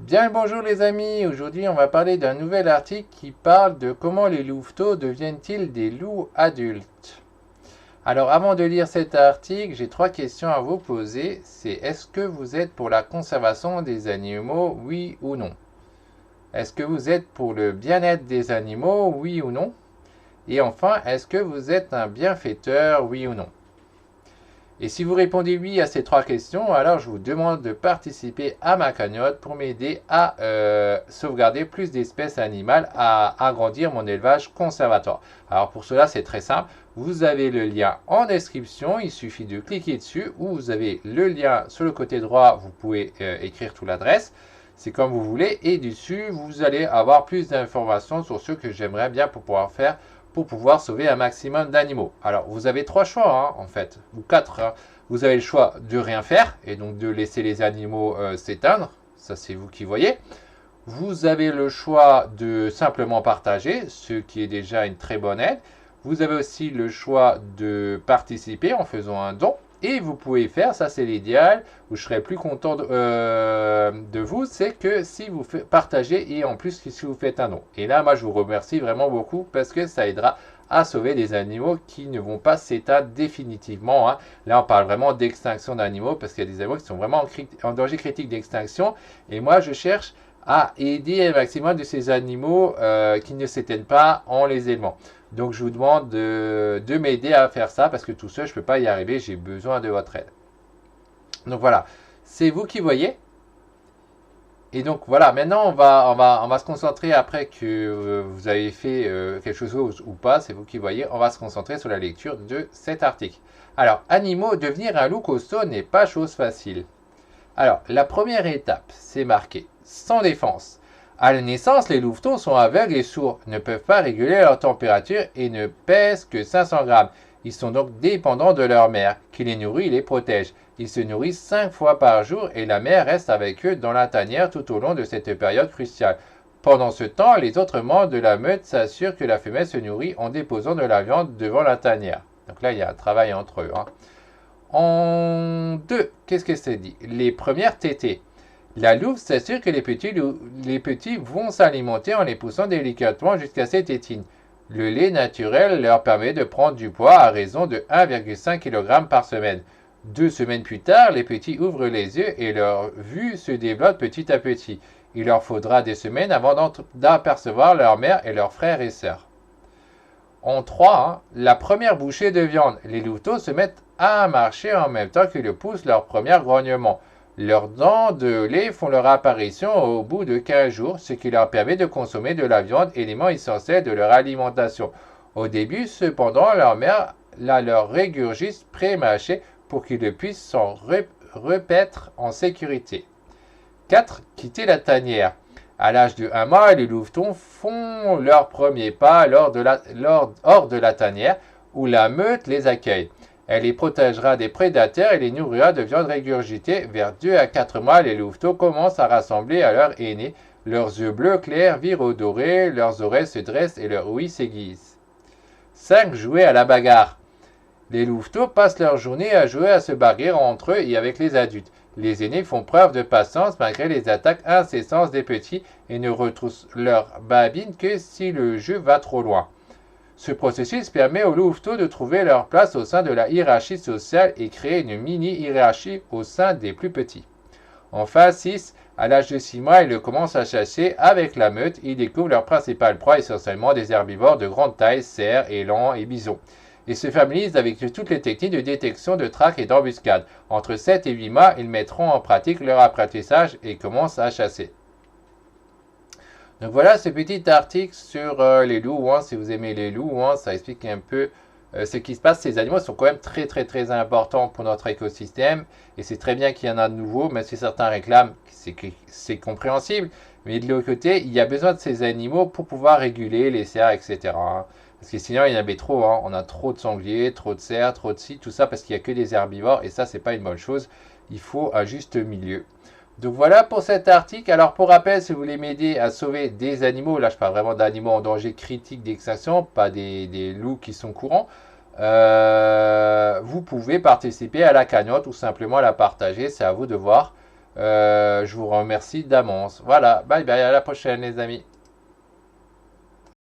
Bien le bonjour les amis, aujourd'hui on va parler d'un nouvel article qui parle de comment les louveteaux deviennent-ils des loups adultes. Alors avant de lire cet article, j'ai trois questions à vous poser. C'est est-ce que vous êtes pour la conservation des animaux, oui ou non? Est-ce que vous êtes pour le bien-être des animaux, oui ou non? Et enfin, est-ce que vous êtes un bienfaiteur, oui ou non? Et si vous répondez oui à ces trois questions, alors je vous demande de participer à ma cagnotte pour m'aider à sauvegarder plus d'espèces animales, à agrandir mon élevage conservatoire. Alors pour cela, c'est très simple. Vous avez le lien en description, il suffit de cliquer dessus, ou vous avez le lien sur le côté droit, vous pouvez écrire toute l'adresse. C'est comme vous voulez. Et dessus, vous allez avoir plus d'informations sur ce que j'aimerais bien pour pouvoir sauver un maximum d'animaux. Alors, vous avez trois choix, en fait, ou quatre. Vous avez le choix de rien faire, et donc de laisser les animaux s'éteindre. Ça, c'est vous qui voyez. Vous avez le choix de simplement partager, ce qui est déjà une très bonne aide. Vous avez aussi le choix de participer en faisant un don. Et vous pouvez faire, ça c'est l'idéal, où je serais plus content de vous, c'est que si vous partagez et en plus si vous faites un don. Et là, moi je vous remercie vraiment beaucoup parce que ça aidera à sauver des animaux qui ne vont pas s'éteindre définitivement. Là, on parle vraiment d'extinction d'animaux parce qu'il y a des animaux qui sont vraiment en danger critique d'extinction. Et moi, je cherche à aider un maximum de ces animaux qui ne s'éteignent pas en les élevant. Donc je vous demande de m'aider à faire ça parce que tout seul je ne peux pas y arriver, j'ai besoin de votre aide. Donc voilà, c'est vous qui voyez. Et donc voilà, maintenant on va se concentrer après que vous avez fait quelque chose ou pas, c'est vous qui voyez, on va se concentrer sur la lecture de cet article. Alors, animaux, devenir un loup costaud n'est pas chose facile. Alors, la première étape, c'est marqué sans défense. À la naissance, les louvetons sont aveugles et sourds, ne peuvent pas réguler leur température et ne pèsent que 500 grammes. Ils sont donc dépendants de leur mère, qui les nourrit et les protège. Ils se nourrissent 5 fois par jour et la mère reste avec eux dans la tanière tout au long de cette période cruciale. Pendant ce temps, les autres membres de la meute s'assurent que la femelle se nourrit en déposant de la viande devant la tanière. Donc là, il y a un travail entre eux. En deux, qu'est-ce que c'est dit? Les premières tétées. La louve s'assure que les petits vont s'alimenter en les poussant délicatement jusqu'à ces tétines. Le lait naturel leur permet de prendre du poids à raison de 1,5 kg par semaine. 2 semaines plus tard, les petits ouvrent les yeux et leur vue se développe petit à petit. Il leur faudra des semaines avant d'apercevoir leur mère et leurs frères et sœurs. En 3, la première bouchée de viande. Les louveteaux se mettent à marcher en même temps qu'ils poussent leur premier grognement. Leurs dents de lait font leur apparition au bout de 15 jours, ce qui leur permet de consommer de la viande, élément essentiel de leur alimentation. Au début, cependant, leur mère leur régurgite pré-mâché pour qu'ils puissent s'en repaître en sécurité. 4. Quitter la tanière. À l'âge de 1 mois, les louvetons font leur premier pas hors de la tanière où la meute les accueille. Elle les protégera des prédateurs et les nourrira de viande régurgitée. Vers 2 à 4 mois, les louveteaux commencent à rassembler à leur aîné. Leurs yeux bleus clairs virent au doré, leurs oreilles se dressent et leurs ouïes s'aiguisent. 5. Jouer à la bagarre. Les louveteaux passent leur journée à jouer à se bagarrer entre eux et avec les adultes. Les aînés font preuve de patience malgré les attaques incessantes des petits et ne retroussent leur babine que si le jeu va trop loin. Ce processus permet aux louveteaux de trouver leur place au sein de la hiérarchie sociale et créer une mini-hiérarchie au sein des plus petits. Enfin, 6. À l'âge de 6 mois, ils commencent à chasser avec la meute. Ils découvrent leur principale proie, essentiellement des herbivores de grande taille, cerfs, élans et bisons. Ils se familiarisent avec toutes les techniques de détection, de traque et d'embuscade. Entre 7 et 8 mois, ils mettront en pratique leur apprentissage et commencent à chasser. Donc voilà ce petit article sur les loups. Si vous aimez les loups, ça explique un peu ce qui se passe. Ces animaux sont quand même très très très importants pour notre écosystème. Et c'est très bien qu'il y en a de nouveaux, même si certains réclament, c'est compréhensible. Mais de l'autre côté, il y a besoin de ces animaux pour pouvoir réguler les cerfs, etc. Parce que sinon, il y en avait trop. On a trop de sangliers, trop de cerfs, trop de ci, tout ça parce qu'il n'y a que des herbivores. Et ça, c'est pas une bonne chose. Il faut un juste milieu. Donc voilà pour cet article. Alors pour rappel, si vous voulez m'aider à sauver des animaux, là je parle vraiment d'animaux en danger critique d'extinction, pas des loups qui sont courants, vous pouvez participer à la cagnotte ou simplement la partager, c'est à vous de voir. Je vous remercie d'avance. Voilà, bye bye, à la prochaine les amis.